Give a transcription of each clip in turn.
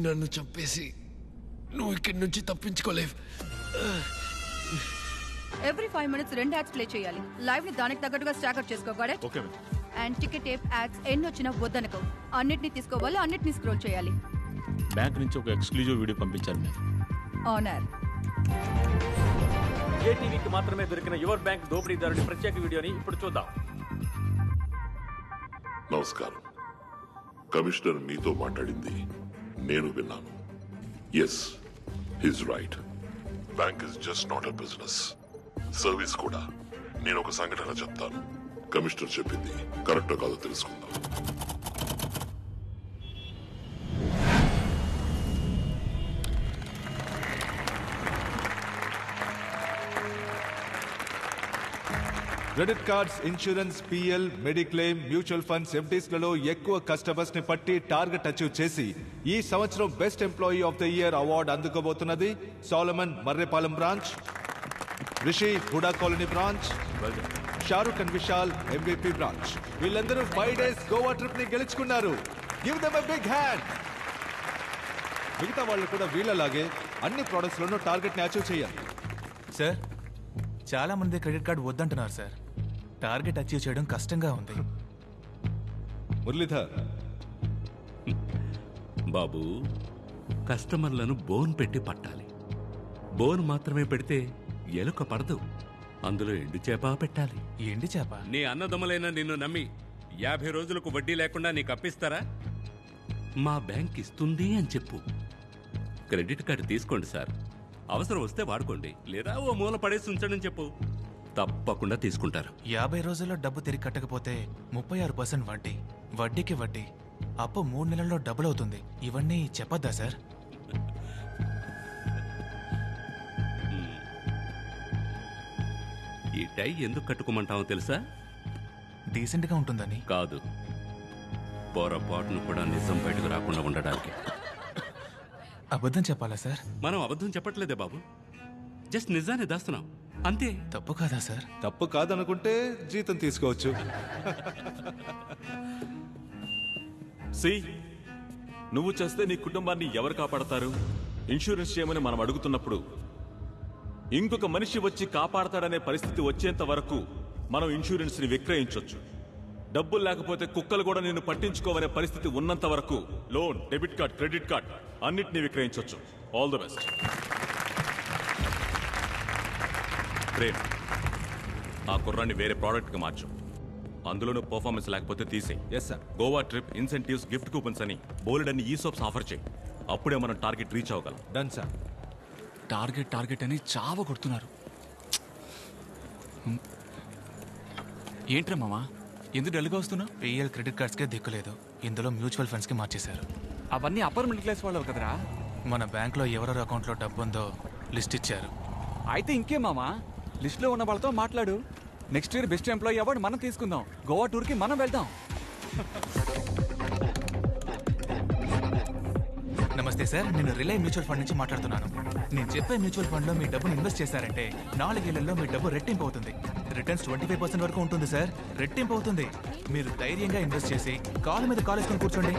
నన్ను చంపేసి నువ్వు ఇక్కడి నుంచి తప్పించుకోలేవు. ఎవ్రీ 5 minutes 2 యాడ్స్ ప్లే చేయాలి. లైవ్ ని దానికి తగ్గట్టుగా స్టాకర్ చేసుకోవాలి. Okay. And ticket tape ads ఎన్ని వచ్చినా వద్దనుకో. అన్నిటిని తీసుకోవాలి, అన్నిటిని స్క్రోల్ చేయాలి. బ్యాంక్ నుంచి ఒక ఎక్స్క్లూజివ్ వీడియో పంపించారు మ్యామ్. ఆనర్. ఏటీవీకి మాత్రమే దొరికిన యువర్ బ్యాంక్ దోపిడీదారుడి ప్రత్యేక వీడియోని ఇప్పుడు చూద్దాం. నమస్కారం. కమిషనర్ మీతో మాట్లాడింది నేను విన్నాను. Yes, he's right. Bank is just not a business, service కూడా. నేను ఒక సంఘటన చెప్తాను. కమిషనర్ చెప్పింది కరెక్టో కాదో తెలుసుకుందాం. Credit cards, insurance, PL, mediclaim, mutual funds, ఎఫ్డీస్లలో ఎక్కువ కస్టమర్స్ ని పట్టి టార్గెట్ అచీవ్ చేసి ఈ సంవత్సరం best employee of the year award అందుకోబోతున్నది Solomon Marripalem branch, Rishi Huda colony branch, Shahrukh and Vishal MVP branch. వీళ్ళందరూ 5 days గోవా ట్రిప్ ని గెలుచుకున్నారు. Give them a big hand. మిగతా వాళ్ళు కూడా వీళ్ళలాగే అన్ని ప్రొడక్ట్స్ లోనూ టార్గెట్ ని అచీవ్ చేయాలి. సార్, చాలా మంది క్రెడిట్ కార్డు వద్దంటున్నారు సార్. టార్గెట్ అచీవ్ చేయడం కష్టంగా ఉంది. మురళీధర్ బాబు, కస్టమర్లను బోన్ పెట్టి పట్టాలి. బోన్ మాత్రమే పెడితే ఎలుక పడదు. అందులో ఎండు చేప పెట్టాలి. ఎండి చేప? నీ అన్నదమ్ములైన నిన్ను నమ్మి 50 రోజులకు వడ్డీ లేకుండా నీకు అప్పిస్తారా? మా బ్యాంక్ ఇస్తుంది అని చెప్పు. క్రెడిట్ కార్డు తీసుకోండి సార్, అవసరం వస్తే వాడుకోండి, లేదా ఓ మూల పడేసి ఉంచండి చెప్పు. తప్పకుండా తీసుకుంటారు. 50 రోజుల్లో డబ్బు తిరిగి కట్టకపోతే 36% వడ్డీ, వడ్డీకి వడ్డీ, అప్పు 3 నెలల్లో డబుల్ అవుతుంది. ఇవన్నీ చెప్పొద్దా సార్? ఈ టై ఎందుకు కట్టుకోమంటావో తెలుసా? డీసెంట్ గా ఉంటుందని కాదు, పొరపాటును కూడా నిజం బయటకు రాకుండా ఉండడానికి. అబద్ధం చెప్పాలా సార్? మనం అబద్ధం చెప్పట్లేదే బాబు, జస్ట్ నిజాన్ని దాస్తున్నాం అంతే. తప్పు కాదా సార్? తప్పు కాదనుకుంటే జీతం తీసుకోవచ్చు. నువ్వు చేస్తే నీ కుటుంబాన్ని ఎవరు కాపాడతారు? ఇన్సూరెన్స్ చేయమని మనం అడుగుతున్నప్పుడు ఇంకొక మనిషి వచ్చి కాపాడతాడనే పరిస్థితి వచ్చేంత వరకు మనం ఇన్సూరెన్స్ ని విక్రయించవచ్చు. డబ్బులు లేకపోతే కుక్కలు కూడా నిన్ను పట్టించుకోవనే పరిస్థితి ఉన్నంత వరకు loan, debit card, credit card అన్నిటినీ విక్రయించవచ్చు. All the best. ప్రేమ్, ఆ కుర్రాన్ని వేరే ప్రోడక్ట్ కి మార్చు. అందులోనూ పర్ఫార్మెన్స్ లేకపోతే తీసేయి. Yes sir. Goa trip, incentives, gift coupons అని బోల్డ్ అని ఈసోప్స్ ఆఫర్ చేయి. అప్పుడే మనం టార్గెట్ రీచ్ అవ్వగలం. Done sir. టార్గెట్ టార్గెట్ అని చావ కొడుతున్నారు. ఏంట్రా మామా, ఎందుకు డల్గా వస్తున్నా? పిఎల్ క్రెడిట్ కార్డ్స్కే దిక్కులేదు, ఇందులో మ్యూచువల్ ఫండ్స్ కి మార్చేశారు. అవన్నీ అప్పర్ మిడిల్ క్లాస్ వాళ్ళు కదరా. మన బ్యాంక్ లో ఎవరెవరి అకౌంట్ లో డబ్బు ఉందో లిస్ట్ ఇచ్చారు. అయితే ఇంకే మామా, లిస్ట్ లో ఉన్న వాళ్ళతో మాట్లాడు. Next year best employee award మనం తీసుకుందాం. గోవా టూర్ కి మనం వెళ్దాం. నమస్తే సార్, నేను రిలై మ్యూచువల్ ఫండ్ నుంచి మాట్లాడుతున్నాను. నేను చెప్పే మ్యూచువల్ ఫండ్ లో మీ డబ్బును ఇన్వెస్ట్ చేశారంటే 4 ఏళ్లలో మీ డబ్బు రెట్టింపు అవుతుంది. రిటర్న్స్ 25% వరకు ఉంటుంది సార్. రెట్టింపు అవుతుంది. మీరు ధైర్యంగా ఇన్వెస్ట్ చేసి కాలు మీద కాలు వేసుకొని కూర్చోండి.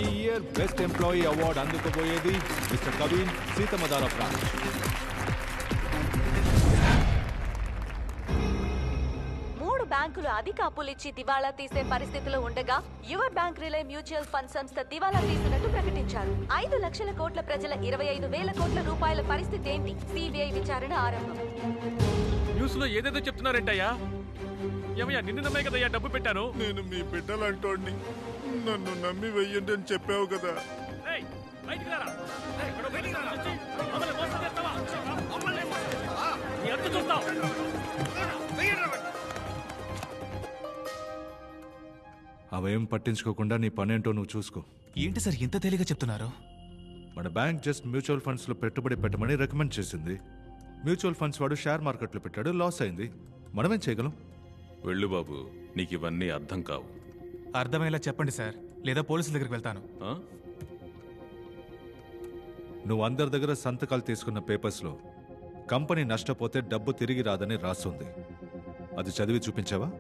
ఈ ఇయర్ బెస్ట్ ఎంప్లాయీ అవార్డు అందుకోబోయేది మిస్టర్ కవిన్, సీతమదార బ్రాంచ్. బ్యాంకులు అధిక అప్పులిచ్చి దివాళా తీసే పరిస్థితిలో ఉండగా యువర్ బ్యాంక్ రిలై మ్యూచువల్ ఫండ్ సంస్థ దివాళా తీసినట్టు ప్రకటించారు. 5 లక్షల కోట్ల ప్రజల 25,000 కోట్ల రూపాయల పరిస్థితి ఏంటి? సిబిఐ విచారణ ఆరంభం. న్యూస్ లో ఏదేదో చెప్తున్నారేంటయ్యా? ఏమయ్యా, నిన్ను నమ్మే కదయ్యా డబ్బు పెట్టాను. నేను మీ బిడ్డలంటోడిని, నన్ను నమ్మి వెయ్యండి అని చెప్పావు కదా. అవేం పట్టించుకోకుండా నీ పనేంటో నువ్వు చూసుకో. ఏంటి సార్ ఇంత తేలిగా చెప్తున్నారు? మన బ్యాంక్ జస్ట్ మ్యూచువల్ ఫండ్స్ లో పెట్టుబడి పెట్టమని రికమెండ్ చేసింది. మ్యూచువల్ ఫండ్స్ వాడు షేర్ మార్కెట్ లో పెట్టాడు, లాస్ అయింది. మనమేం చేయగలం? వెళ్ళు బాబు, నీకు ఇవన్నీ అర్థం కావు. అర్థమయ్యేలా చెప్పండి సార్, లేదా పోలీసుల దగ్గరికి వెళ్తాను. నువ్వు అందరి దగ్గర సంతకాలు తీసుకున్న పేపర్స్ లో కంపెనీ నష్టపోతే డబ్బు తిరిగి రాదని రాస్తుంది. అది చదివి చూపించావా?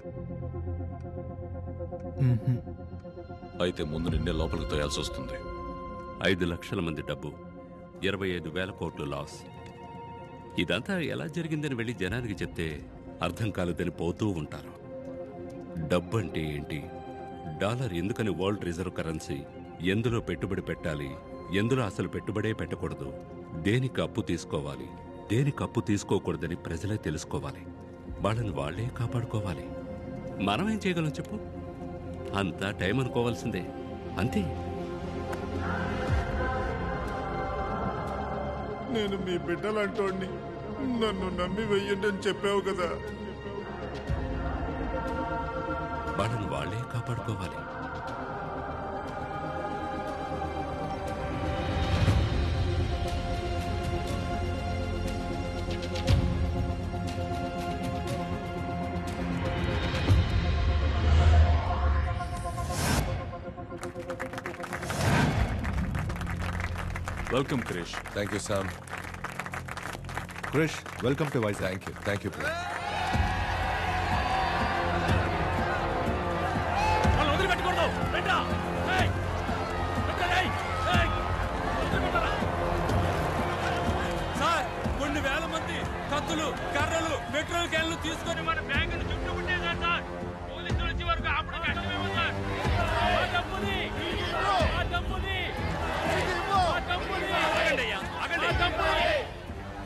అయితే ముందు నిన్నే లోపలికి తోయాల్సి వస్తుంది. 5 లక్షల మంది డబ్బు, 25,000 కోట్లు లాస్. ఇదంతా ఎలా జరిగిందని వెళ్ళి జనానికి చెప్తే అర్థం కాలేదని పోతూ ఉంటారు. డబ్బు అంటే ఏంటి, డాలర్ ఎందుకని వరల్డ్ రిజర్వ్ కరెన్సీ, ఎందులో పెట్టుబడి పెట్టాలి, ఎందులో అసలు పెట్టుబడే పెట్టకూడదు, దేనికి అప్పు తీసుకోవాలి, దేనికి అప్పు తీసుకోకూడదని ప్రజలే తెలుసుకోవాలి. వాళ్ళని వాళ్లే కాపాడుకోవాలి. మనమేం చేయగలం చెప్పు? అంతా టైం అనుకోవాల్సిందే, అంతే. నేను మీ బిడ్డలంటోడిని, నన్ను నమ్మి వెయ్యండి అని చెప్పావు కదా. వాళ్ళని వాళ్లే కాపాడుకోవాలి. Welcome Krish. Thank you Sam. Krish, welcome to Vizag. Thank you. Sir, కొన్ని వేల మంది కత్తులు, కర్రలు, పెట్రోల్ క్యాన్లు తీసుకొని మన బ్యాంకును చుట్టుముట్టేశారు సార్. పోలీసులు వచ్చే వరకు అప్పుడు కష్టమేమో సార్.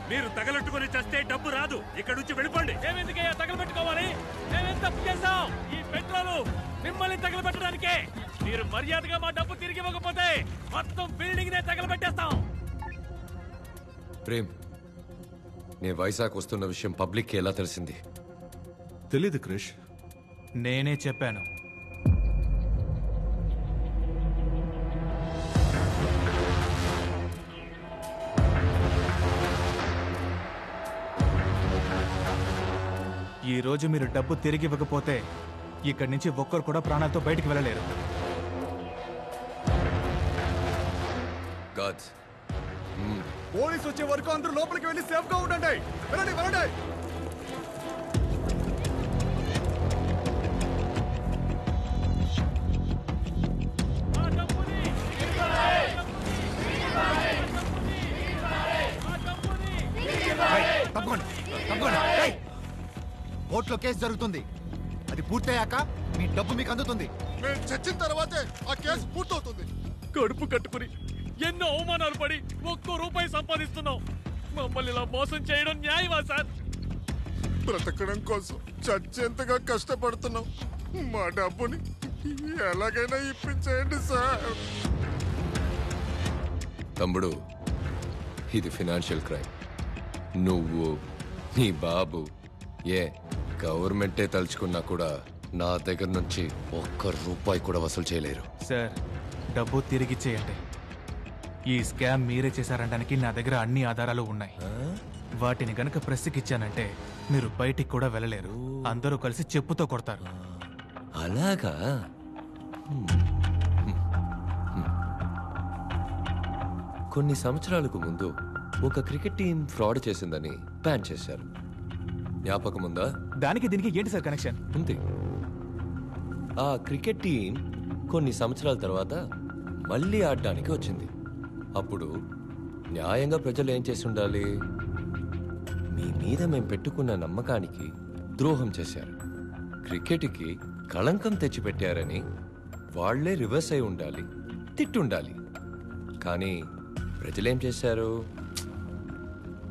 మీరు తగలెట్టుకుని చస్తే డబ్బు రాదు. ఇక్కడ నుంచి వెళ్ళిపోండి. మేమెందుకయ్యా తగలబెట్టుకోవాలి? మేమేం తప్పు చేశాం? ఈ పెట్రోలు మిమ్మల్ని తగలబెట్టడానికే. మీరు మర్యాదగా మా డబ్బు తిరిగి ఇవ్వకపోతే మొత్తం బిల్డింగ్ నే తగలబెట్టేస్తాం. ప్రేమ్, నేను వైజాగ్ వస్తున్న విషయం పబ్లిక్ కి ఎలా తెలిసింది? తెలీదు క్రిష్. నేనే చెప్పాను. ఈ రోజు మీరు డబ్బు తిరిగి ఇవ్వకపోతే ఇక్కడి నుంచి ఒక్కరు కూడా ప్రాణాలతో బయటికి వెళ్ళలేరు. పోలీసు వచ్చే వరకు అందరూ లోపలికి వెళ్ళి సేఫ్ గా ఉండండి. వెళ్ళండి. కోర్టులో కేసు జరుగుతుంది. అది పూర్తయ్యాక మీ డబ్బు మీకు అందుతుంది. నేను చచ్చిన తర్వాతే ఆ కేసు పూర్తవుతుంది. కడుపు కట్టుకుని ఎన్నో అవమానాలు పడి ₹1 సంపాదిస్తున్నాం. మమ్మల్ని ఇలా మోసం చేయడం న్యాయమా సార్? బ్రతకడం కోసం చచ్చేంతగా కష్టపడుతున్నాం. మా డబ్బుని ఎలాగైనా ఇప్పించేయండి సార్. తమ్ముడు, ఇది ఫినాన్షియల్ క్రైమ్. నువ్వు, నీ బాబు, గవర్నమెంటే తలుచుకున్నా కూడా నా దగ్గర నుంచి ₹1 కూడా వసూలు చేయలేరు. సార్, డబ్బు తిరిగిచ్చేయండి. ఈ స్కామ్ మీరే చేశారనడానికి నా దగ్గర అన్ని ఆధారాలు ఉన్నాయి. వాటిని గనక ప్రెస్కిచ్చానంటే మీరు బయటికి కూడా వెళ్ళలేరు. అందరూ కలిసి చెప్పుతో కొడతారు. అలాగా? కొన్ని సంవత్సరాలకు ముందు ఒక క్రికెట్ టీం ఫ్రాడ్ చేసిందని బ్యాన్ చేశారు. జ్ఞాపకం ఉందా? దానికి దీనికి ఏంటి సార్ కనెక్షన్? ఉంది. ఆ క్రికెట్ టీం కొన్ని సంవత్సరాల తర్వాత మళ్ళీ ఆడడానికి వచ్చింది. అప్పుడు న్యాయంగా ప్రజలు ఏం చేసి ఉండాలి? మీ మీద మేము పెట్టుకున్న నమ్మకానికి ద్రోహం చేశారు, క్రికెట్కి కళంకం తెచ్చిపెట్టారని వాళ్లే రివర్స్ అయి ఉండాలి, తిట్టుండాలి. కానీ ప్రజలేం చేశారు?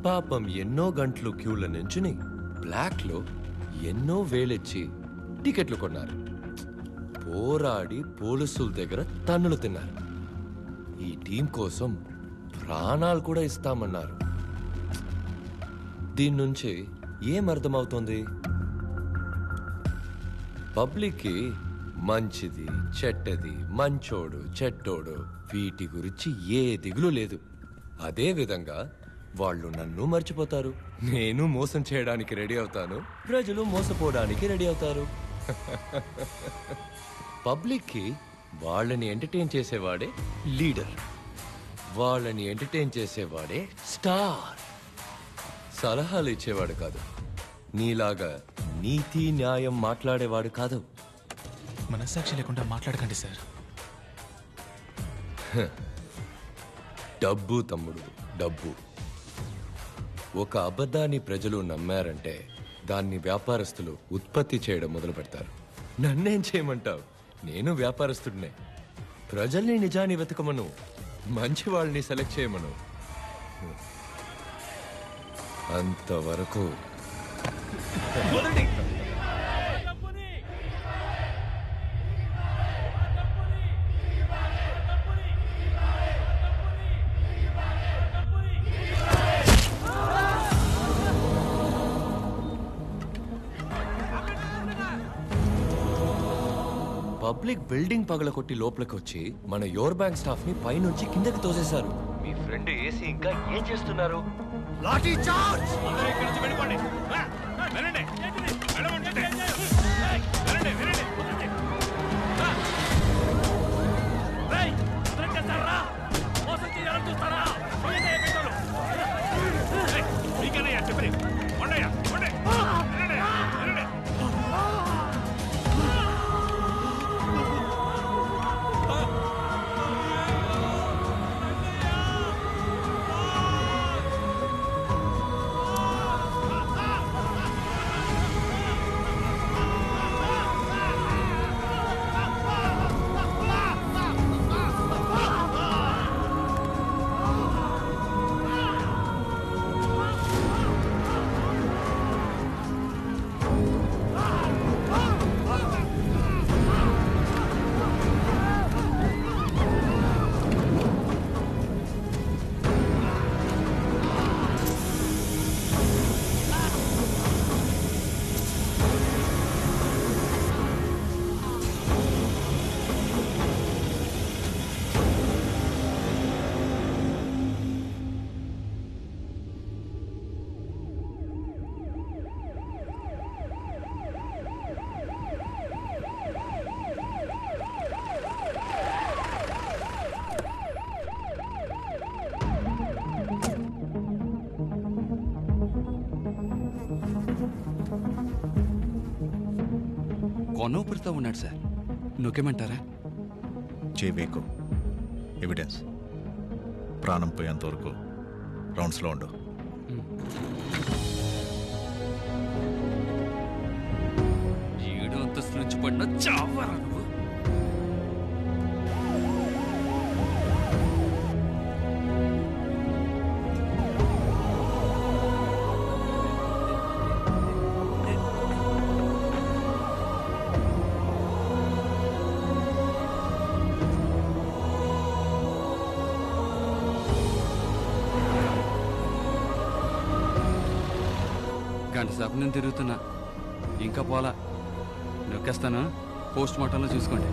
పాపం ఎన్నో గంటలు క్యూల నుంచుని బ్లాక్లో ఎన్నో వేలిచ్చి టికెట్లు కొన్నారు. పోరాడి పోలీసుల దగ్గర తన్నులు తిన్నారు. ఈ టీం కోసం ప్రాణాలు కూడా ఇస్తామన్నారు. దీని నుంచి ఏం అర్థమవుతుంది? పబ్లిక్కి మంచిది, చెడ్డది, మంచోడు, చెడ్డోడు వీటి గురించి ఏ దిగులు లేదు. అదే విధంగా వాళ్ళు నన్ను మర్చిపోతారు. నేను మోసం చేయడానికి రెడీ అవుతాను, ప్రజలు మోసపోవడానికి రెడీ అవుతారు. పబ్లిక్కి వాళ్ళని ఎంటర్టైన్ చేసేవాడే లీడర్, వాళ్ళని ఎంటర్టైన్ చేసేవాడే స్టార్. సలహాలు ఇచ్చేవాడు కాదు, నీలాగా నీతి న్యాయం మాట్లాడేవాడు కాదు. మనస్సాక్షి లేకుండా మాట్లాడకండి సార్. డబ్బు తమ్ముడు, డబ్బు. ఒక అబద్ధాన్ని ప్రజలు నమ్మారంటే దాన్ని వ్యాపారస్తులు ఉత్పత్తి చేయడం మొదలు పెడతారు. నన్నేం చేయమంటావు? నేను వ్యాపారస్తుడినే. ప్రజల్ని నిజాన్ని వెతకమను, మంచి వాళ్ళని సెలెక్ట్ చేయమను. అంతవరకు పబ్లిక్ బిల్డింగ్ పగలకొట్టి లోపలికి వచ్చి మన యోర్ బ్యాంక్ స్టాఫ్ ని పైనుంచి కిందకి తోసేశారు. మీ ఫ్రెండ్ ఏసీ ఇంకా ఏం చేస్తున్నారు? లాఠీ చార్జ్! కొనూపిరితో ఉన్నాడు సార్. నొక్కేమంటారా? చేయవేకు. ఎవిడెన్స్ ప్రాణం పోయేంత వరకు రౌండ్స్లో ఉండు. ఏడు అంతస్తు నుంచి పడిన చావరా నువ్వు. గంట సేపు నేను తిరుగుతున్నా, ఇంకా పోలా. నొక్కేస్తాను, పోస్ట్ మార్టంలో చూసుకోండి.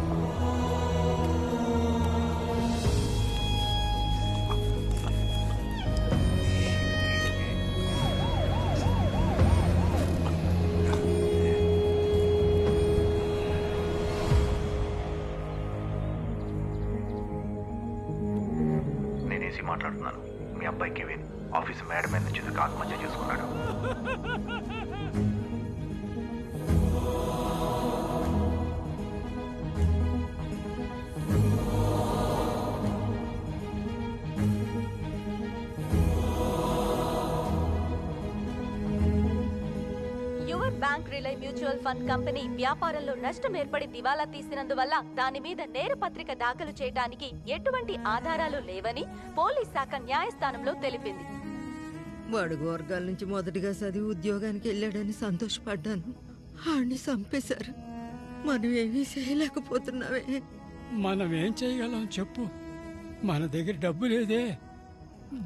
నేనేసి మాట్లాడుతున్నాను. మీ అబ్బాయి కెవిన్ ఆఫీస్ మేడ మీద నుంచి ఆత్మహత్య చేసుకున్నాడు. యువర్ బ్యాంక్ రిలై మ్యూచువల్ ఫండ్ కంపెనీ వ్యాపారంలో నష్టం ఏర్పడి దివాలా తీసినందువల్ల దాని మీద నేరపత్రిక దాఖలు చేయడానికి ఎటువంటి ఆధారాలు లేవని పోలీస్ శాఖ న్యాయస్థానంలో తెలిపింది. బడుగు వర్గాల నుంచి మొదటిగా చదివి ఉద్యోగానికి వెళ్ళాడని సంతోషపడ్డాను. ఆడిని చంపేశారు. మనం ఏమీ చేయలేకపోతున్నావే. మనం ఏం చేయగలం చెప్పు? మన దగ్గర డబ్బు లేదే,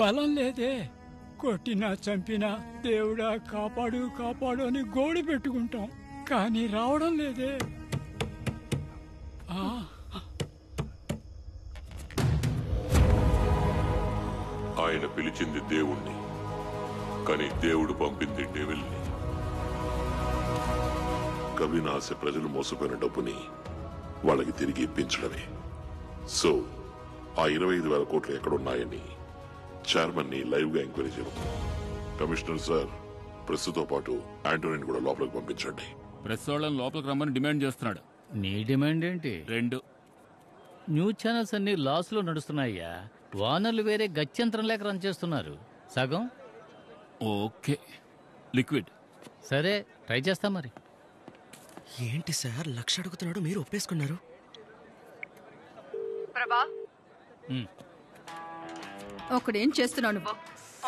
బలం లేదే. కొట్టినా చంపినా దేవుడా కాపాడు కాపాడు అని గోడు పెట్టుకుంటాం, కానీ రావడం లేదే. ఆయన పిలిచింది దేవుణ్ణి, కానీ దేవుడు పంపింది డెవిల్ని. కవినాశ ప్రజలు మోసపోయిన డబ్బుని వాళ్ళకి తిరిగి ఇప్పించడమే. సో ఆ 25,000 కోట్లు ఎక్కడున్నాయని చైర్మన్ ని లైవ్ గా ఎంక్వైరీ చేయడం. కమిషనర్ సార్, ప్రెస్ తో పాటు ఆంటోనీని కూడా లోపలికి పంపించండి. ప్రెస్ వాళ్ళని లోపలికి రమ్మని డిమాండ్ చేస్తున్నాడు. నీ డిమాండ్ ఏంటి? 2 న్యూస్ ఛానల్స్ అన్ని లాస్లో నడుస్తున్నాయ్యా. వానర్లు వేరే గత్యంతరం లేక రన్ చేస్తున్నారు. సగం ఓకే లిక్విడ్. సరే ట్రై చేస్తా మరి. ఏంటి సార్ 1,00,000 అడుగుతున్నాడు, మీరు ఒప్పేసుకున్నారు? ప్రభా ఒకడేం చేస్తున్నావు నువ్వు?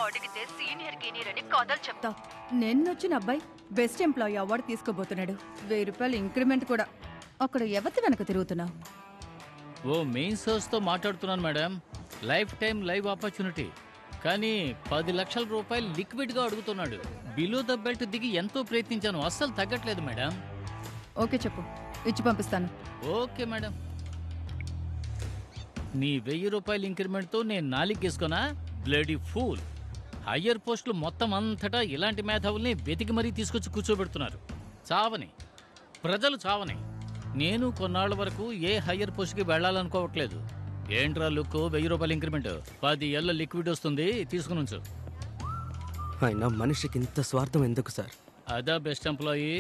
అడిగితే సీనియర్ అని కథలు చెప్తావు. నిన్నొచ్చిన అబ్బాయి బెస్ట్ ఎంప్లాయీ అవార్డు తీసుకోబోతున్నాడు. 1000 రూపాయలు ఇంక్రిమెంట్ కూడా. అక్కడ ఎవరి వెనక తిరుగుతున్నావు? ఓ మెయిన్ సోర్స్తో మాట్లాడుతున్నాను madam. Life time live opportunity. కానీ 10 లక్షల రూపాయలు లిక్విడ్గా అడుగుతున్నాడు. బిలో ద బెల్ట్ దిగి ఎంతో ప్రయత్నించాను, అస్సలు తగ్గట్లేదు మేడం. ఓకే చెప్పు, ఇచ్చి పంపిస్తాను. Okay madam. నీ 1000 రూపాయల ఇంక్రిమెంట్తో నేను 4 గీసుకోనా? Bloody fool. హయ్యర్ పోస్టులు మొత్తం అంతటా ఇలాంటి మేధావుల్ని వెతికి మరీ తీసుకొచ్చి కూర్చోబెడుతున్నారు. చావని ప్రజలు చావని. నేను కొన్నాళ్ల వరకు ఏ హయ్యర్ పోస్ట్కి వెళ్ళాలనుకోవట్లేదు. ఏంట్రా లుక్, 1000 రూపాయల ఇంక్రిమెంట్, 10 ఏళ్ళ లిక్విడ్ వస్తుంది, తీసుకుని ఉంచు. అయినా మనిషికి ఇంత స్వార్థం ఎందుకు సార్? అదా బెస్ట్ ఎంప్లాయీ.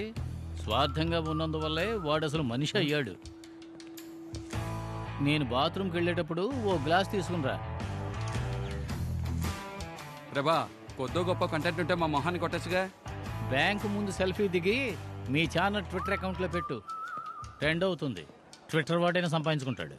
స్వార్థంగా ఉన్నందువల్లే వాడు అసలు మనిషి అయ్యాడు. నేను బాత్రూమ్కి వెళ్ళేటప్పుడు ఓ గ్లాస్ తీసుకునిరా. ప్రభా కొద్దో గొప్ప కంటెంట్ ఉంటే మా మొహాన్ని కొట్టచ్చుగా. బ్యాంకు ముందు సెల్ఫీ దిగి మీ ఛానల్ ట్విట్టర్ అకౌంట్లో పెట్టు. ట్రెండ్ అవుతుంది. ట్విట్టర్ వాడైనా సంపాదించుకుంటాడు.